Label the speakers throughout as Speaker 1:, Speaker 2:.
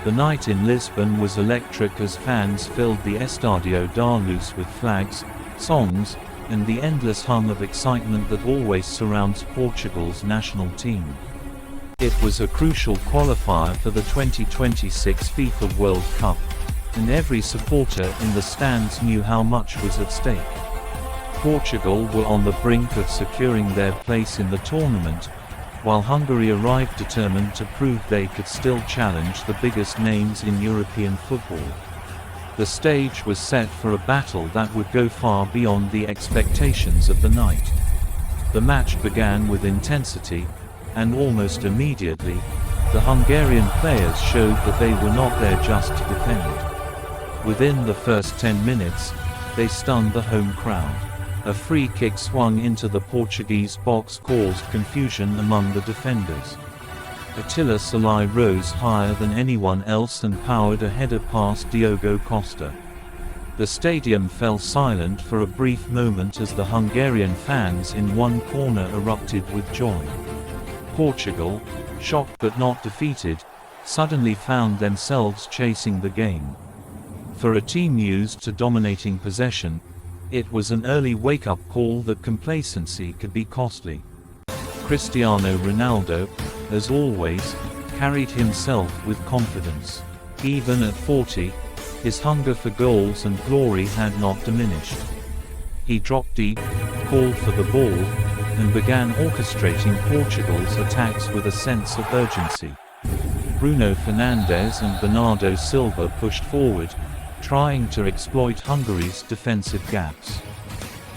Speaker 1: The night in Lisbon was electric as fans filled the Estádio da Luz with flags, songs, and the endless hum of excitement that always surrounds Portugal's national team. It was a crucial qualifier for the 2026 FIFA World Cup, and every supporter in the stands knew how much was at stake. Portugal were on the brink of securing their place in the tournament, while Hungary arrived determined to prove they could still challenge the biggest names in European football. The stage was set for a battle that would go far beyond the expectations of the night. The match began with intensity, and almost immediately, the Hungarian players showed that they were not there just to defend. Within the first 10 minutes, they stunned the home crowd. A free kick swung into the Portuguese box caused confusion among the defenders. Attila Salai rose higher than anyone else and powered a header past Diogo Costa. The stadium fell silent for a brief moment as the Hungarian fans in one corner erupted with joy. Portugal, shocked but not defeated, suddenly found themselves chasing the game. For a team used to dominating possession, it was an early wake-up call that complacency could be costly. Cristiano Ronaldo, as always, carried himself with confidence. Even at 40, his hunger for goals and glory had not diminished. He dropped deep, called for the ball, and began orchestrating Portugal's attacks with a sense of urgency. Bruno Fernandes and Bernardo Silva pushed forward, trying to exploit Hungary's defensive gaps.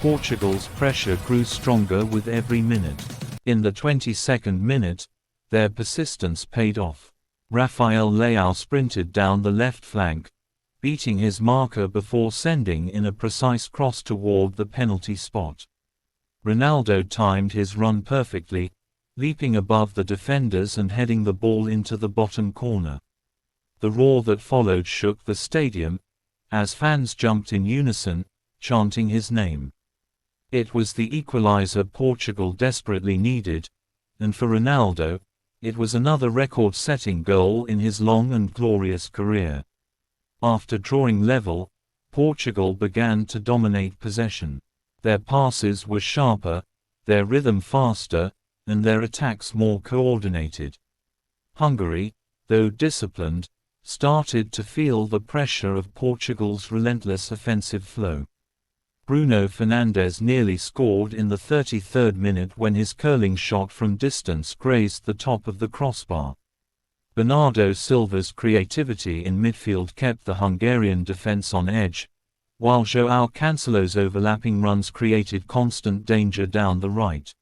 Speaker 1: Portugal's pressure grew stronger with every minute. In the 22nd minute, their persistence paid off. Rafael Leão sprinted down the left flank, beating his marker before sending in a precise cross toward the penalty spot. Ronaldo timed his run perfectly, leaping above the defenders and heading the ball into the bottom corner. The roar that followed shook the stadium, as fans jumped in unison, chanting his name. It was the equalizer Portugal desperately needed, and for Ronaldo, it was another record-setting goal in his long and glorious career. After drawing level, Portugal began to dominate possession. Their passes were sharper, their rhythm faster, and their attacks more coordinated. Hungary, though disciplined, started to feel the pressure of Portugal's relentless offensive flow. Bruno Fernandes nearly scored in the 33rd minute when his curling shot from distance grazed the top of the crossbar. Bernardo Silva's creativity in midfield kept the Hungarian defense on edge, while João Cancelo's overlapping runs created constant danger down the right.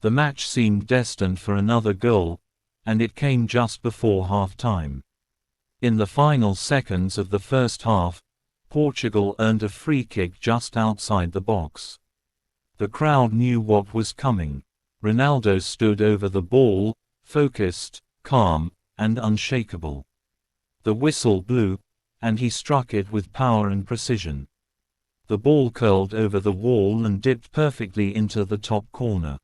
Speaker 1: The match seemed destined for another goal, and it came just before half-time. In the final seconds of the first half, Portugal earned a free kick just outside the box. The crowd knew what was coming. Ronaldo stood over the ball, focused, calm, and unshakable. The whistle blew, and he struck it with power and precision. The ball curled over the wall and dipped perfectly into the top corner.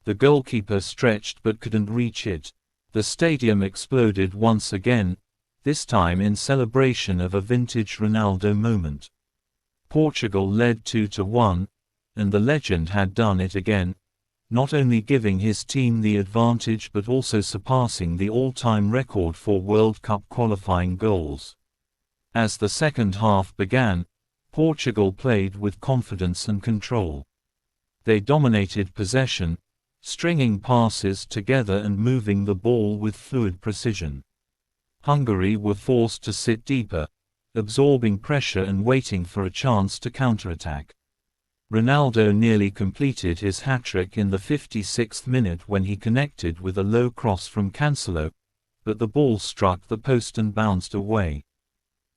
Speaker 1: The goalkeeper stretched but couldn't reach it. The stadium exploded once again, this time in celebration of a vintage Ronaldo moment. Portugal led 2-1, and the legend had done it again, not only giving his team the advantage but also surpassing the all-time record for World Cup qualifying goals. As the second half began, Portugal played with confidence and control. They dominated possession, stringing passes together and moving the ball with fluid precision. Hungary were forced to sit deeper, absorbing pressure and waiting for a chance to counterattack. Ronaldo nearly completed his hat-trick in the 56th minute when he connected with a low cross from Cancelo, but the ball struck the post and bounced away.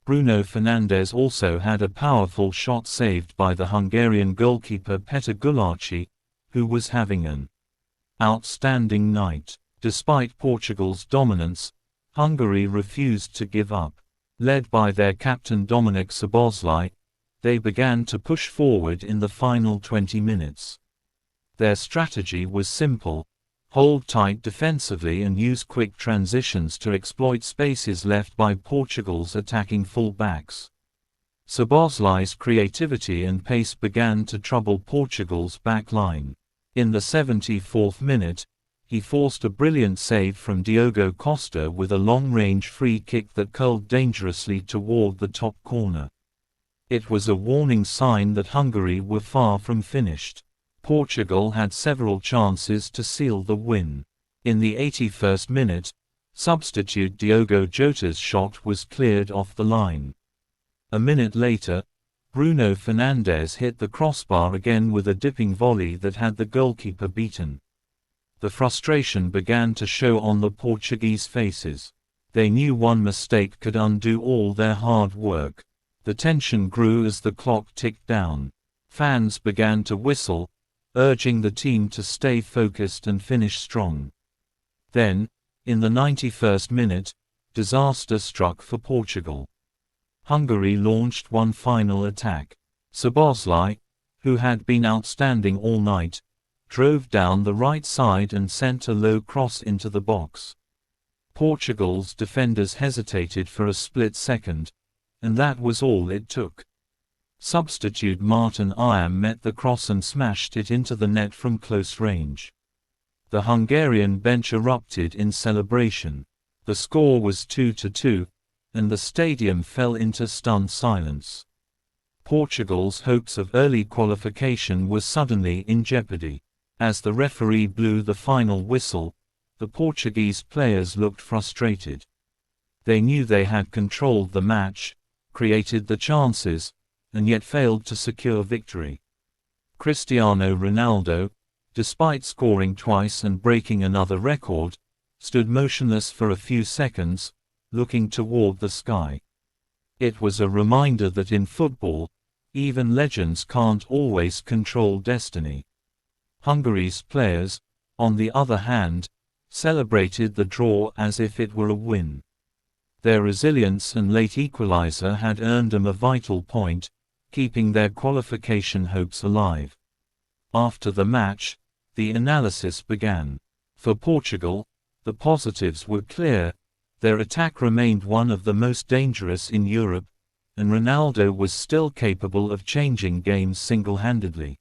Speaker 1: Bruno Fernandes also had a powerful shot saved by the Hungarian goalkeeper Petr Gulácsi, who was having an outstanding night. Despite Portugal's dominance, Hungary refused to give up. Led by their captain Dominik Szoboszlai, they began to push forward in the final 20 minutes. Their strategy was simple: hold tight defensively and use quick transitions to exploit spaces left by Portugal's attacking full-backs. Szoboszlai's creativity and pace began to trouble Portugal's back line. In the 74th minute, he forced a brilliant save from Diogo Costa with a long-range free kick that curled dangerously toward the top corner. It was a warning sign that Hungary were far from finished. Portugal had several chances to seal the win. In the 81st minute, substitute Diogo Jota's shot was cleared off the line. A minute later, Bruno Fernandes hit the crossbar again with a dipping volley that had the goalkeeper beaten. The frustration began to show on the Portuguese faces. They knew one mistake could undo all their hard work. The tension grew as the clock ticked down. Fans began to whistle, urging the team to stay focused and finish strong. Then, in the 91st minute, disaster struck for Portugal. Hungary launched one final attack. Szoboszlai, who had been outstanding all night, drove down the right side and sent a low cross into the box. Portugal's defenders hesitated for a split second, and that was all it took. Substitute Martin Iam met the cross and smashed it into the net from close range. The Hungarian bench erupted in celebration. The score was 2-2, and the stadium fell into stunned silence. Portugal's hopes of early qualification were suddenly in jeopardy. As the referee blew the final whistle, the Portuguese players looked frustrated. They knew they had controlled the match, created the chances, and yet failed to secure victory. Cristiano Ronaldo, despite scoring twice and breaking another record, stood motionless for a few seconds, looking toward the sky. It was a reminder that in football, even legends can't always control destiny. Hungary's players, on the other hand, celebrated the draw as if it were a win. Their resilience and late equalizer had earned them a vital point, keeping their qualification hopes alive. After the match, the analysis began. For Portugal, the positives were clear. Their attack remained one of the most dangerous in Europe, and Ronaldo was still capable of changing games single-handedly.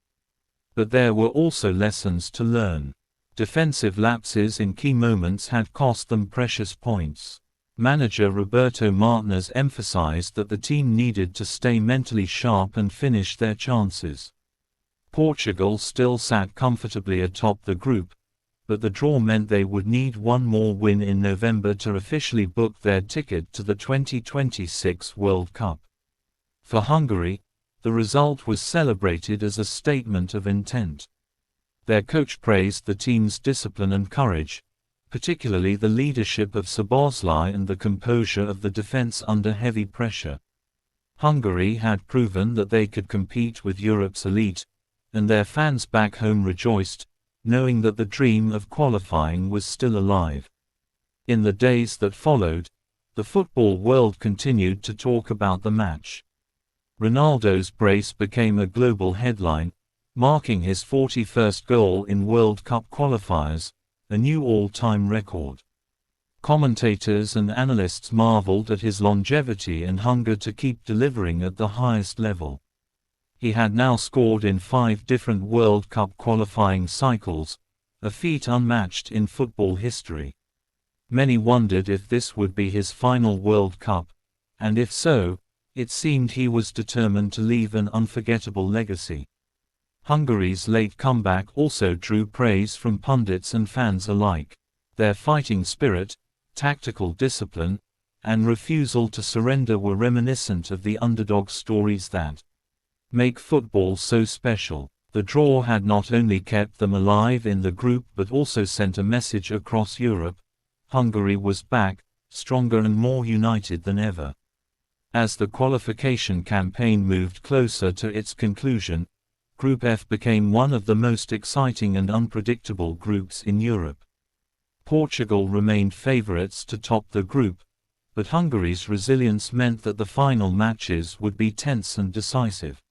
Speaker 1: But there were also lessons to learn. Defensive lapses in key moments had cost them precious points. Manager Roberto Martinez emphasized that the team needed to stay mentally sharp and finish their chances. Portugal still sat comfortably atop the group, but the draw meant they would need one more win in November to officially book their ticket to the 2026 World Cup. For Hungary, the result was celebrated as a statement of intent. Their coach praised the team's discipline and courage, particularly the leadership of Szoboszlai and the composure of the defense under heavy pressure. Hungary had proven that they could compete with Europe's elite, and their fans back home rejoiced, knowing that the dream of qualifying was still alive. In the days that followed, the football world continued to talk about the match. Ronaldo's brace became a global headline, marking his 41st goal in World Cup qualifiers, a new all-time record. Commentators and analysts marveled at his longevity and hunger to keep delivering at the highest level. He had now scored in 5 different World Cup qualifying cycles, a feat unmatched in football history. Many wondered if this would be his final World Cup, and if so, it seemed he was determined to leave an unforgettable legacy. Hungary's late comeback also drew praise from pundits and fans alike. Their fighting spirit, tactical discipline, and refusal to surrender were reminiscent of the underdog stories that make football so special. The draw had not only kept them alive in the group but also sent a message across Europe. Hungary was back, stronger and more united than ever. As the qualification campaign moved closer to its conclusion, Group F became one of the most exciting and unpredictable groups in Europe. Portugal remained favorites to top the group, but Hungary's resilience meant that the final matches would be tense and decisive.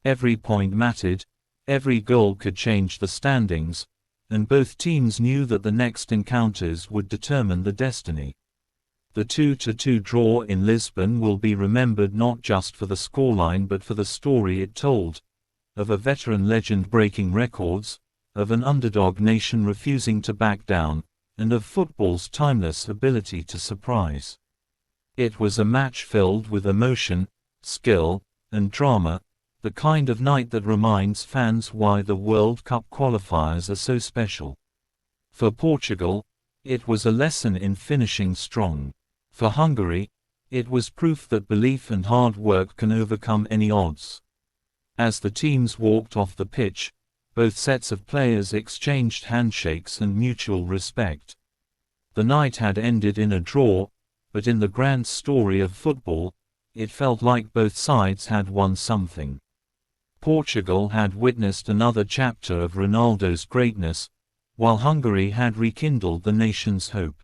Speaker 1: Every point mattered, every goal could change the standings, and both teams knew that the next encounters would determine the destiny. The 2-2 draw in Lisbon will be remembered not just for the scoreline but for the story it told, of a veteran legend breaking records, of an underdog nation refusing to back down, and of football's timeless ability to surprise. It was a match filled with emotion, skill, and drama, the kind of night that reminds fans why the World Cup qualifiers are so special. For Portugal, it was a lesson in finishing strong. For Hungary, it was proof that belief and hard work can overcome any odds. As the teams walked off the pitch, both sets of players exchanged handshakes and mutual respect. The night had ended in a draw, but in the grand story of football, it felt like both sides had won something. Portugal had witnessed another chapter of Ronaldo's greatness, while Hungary had rekindled the nation's hope.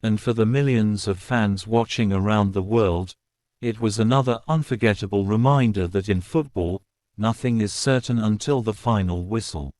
Speaker 1: And for the millions of fans watching around the world, it was another unforgettable reminder that in football, nothing is certain until the final whistle.